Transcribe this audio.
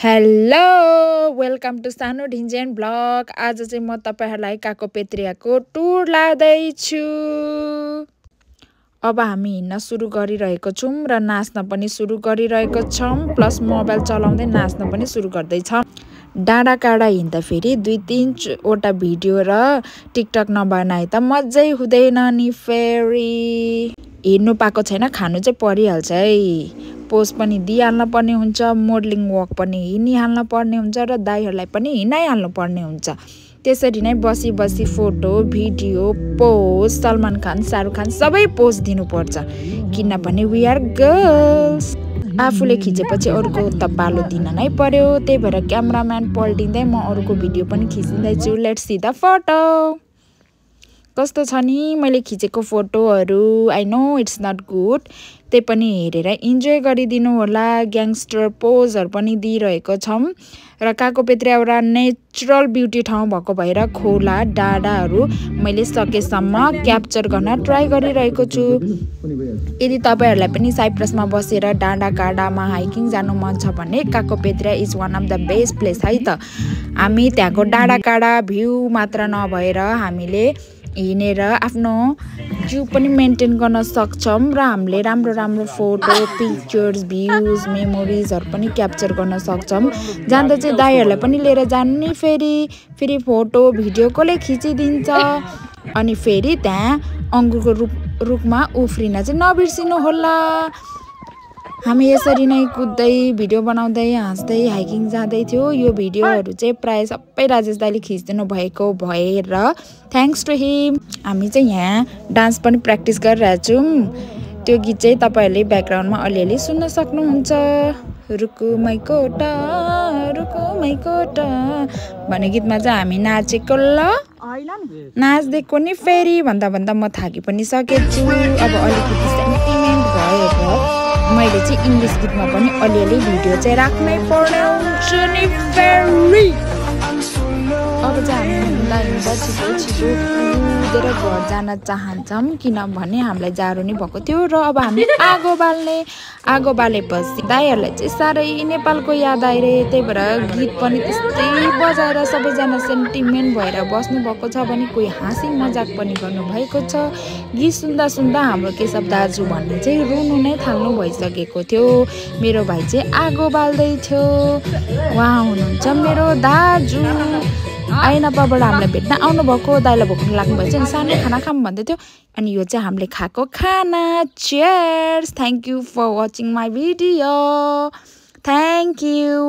Hello welcome to सानो ढिन्जेन blog. आज चाहिँ म तपाईहरुलाई काकोपेत्रियाको टुर लादैछु। अब हामी हिँड्न सुरु गरिरहेको छौं र नाच्न पनि सुरु गरिरहेको छौं, प्लस मोबाइल चलाउँदै नाच्न पनि सुरु गर्दै छौं। डाँडा काँडा हिँड्दा फेरि 2-3 वटा भिडियो र टिकटक नबनाए त मज्जै हुँदैन नि। फेरि हिँड्नु पाएको छैन, खानु चाहिँ परिहाल्छ है। पोस्ट पनि दिइहाल्न पर्ने हुन्छ, मोडलिङ वक पनि हिँडिहाल्न पर्ने हुन्छ र दाइहरुलाई पनि हिँडाइहाल्नु पर्ने हुन्छ। त्यसरी नै बसी बसी photo video post Salman Khan Shahrukh Khan सबै पोस्ट दिनुपर्छ, किनभने वी आर गर्ल्स। आफूले खिचेपछि अरूको त पालो दिन नै पर्यो। त्यही भएर क्यामेराम्यान पल्टिँदै म अरूको भिडियो पनि खिच्दैछु। Let's see the photo. कस्तो छ नि मैले खिचेको फोटोहरू। I know it's not good, त्यही पनि हेरेर इन्जोय गरिदिनु होला। ग्याङ्स्टर पोजहरू पनि दिइरहेको छौं र काकोपेत्रिया एउटा नेचुरल ब्युटी ठाउँ भएको भएर खोला डाँडाहरू मैले सकेसम्म क्याप्चर गर्न ट्राई गरिरहेको छु। यदि तपाईहरुलाई पनि साइप्रसमा बसेर डाँडा काँडामा हाइकिङ जानु मन छ भने Kakopetria is one of the best place है त। हामी त्यहाँको डाँडा काँडा भ्यू मात्र नभएर हामीले हिँडेर आफ्नो जिउ पनि मेन्टेन गर्न सक्छौं र हामीले राम्रो राम्रो फोटो पिक्चर्स भ्यूज मेमोरिजहरु पनि क्याप्चर गर्न सक्छौं। जान्दा चाहिँ दाइहरुलाई पनि लिएर जानु नि। फेरि फोटो भिडियो कसले खिचिदिन्छ। अनि फेरि त्यहाँ अंगुरको रुखमा उफ्रिन चाहिँ नबिर्सिनु होला। हामी यसरी नै कुद्दै भिडियो बनाउँदै हाँस्दै हाइकिङ जाँदै थियो। यो भिडियोहरु चाहिँ प्राय सबै राजेश दाइले खिच्दिनु भएको भएर थ्यांक्स टु हिम। हामी चाहिँ यहाँ डान्स पनि प्र्याक्टिस गरिरहेछौं। त्यो गीत चाहिँ तपाईहरुले ब्याकग्राउन्डमा अलिअलि सुन्न सक्नुहुन्छ। रुकु मै कोटा भन्ने गीतमा चाहिँ हामी नाचेको ल। नाच्दैको नि फेरि भन्दा भन्दा म थाकी पनि सकेछु। अब अलिकति सेन्टिमेन्ट भएर मैले चाहिँ इंग्लिश गीतमा पनि अलिअलि भिडियो चाहिँ राख्नै पर्ने हुन्छ नि। फेरि अब चाहिँ हामी छिटो कुदेर घर जान चाहन्छौं, किनभने हामीलाई जाडो नि भएको थियो र अब हामी आगो बालेपछि दाइहरुलाई चाहिँ साह्रै नेपालको याद आइरहे। त्यही भएर गीत पनि त्यस्तै बजाएर सबैजना सेन्टिमेन्ट भएर बस्नु भएको छ भने कोही हाँसी मजाक पनि गर्नु भएको छ। गीत सुन्दा सुन्दा हाम्रो केशव दाजु भन्ने चाहिँ रुनु नै थाल्नु भइसकेको थियो। मेरो भाइ चाहिँ आगो बाल्दै थियो। उहाँ हुनुहुन्छ मेरो दाजु। आइनापाबाट हामीलाई भेट्न आउनु भएको। दाइलाई भोक लाग्नु भएछ अनि सानो खाना खाऊँ भन्दै थियो। अनि यो चाहिँ हामीले खाएको खाना। Cheers. Thank you for watching my video. Thank you.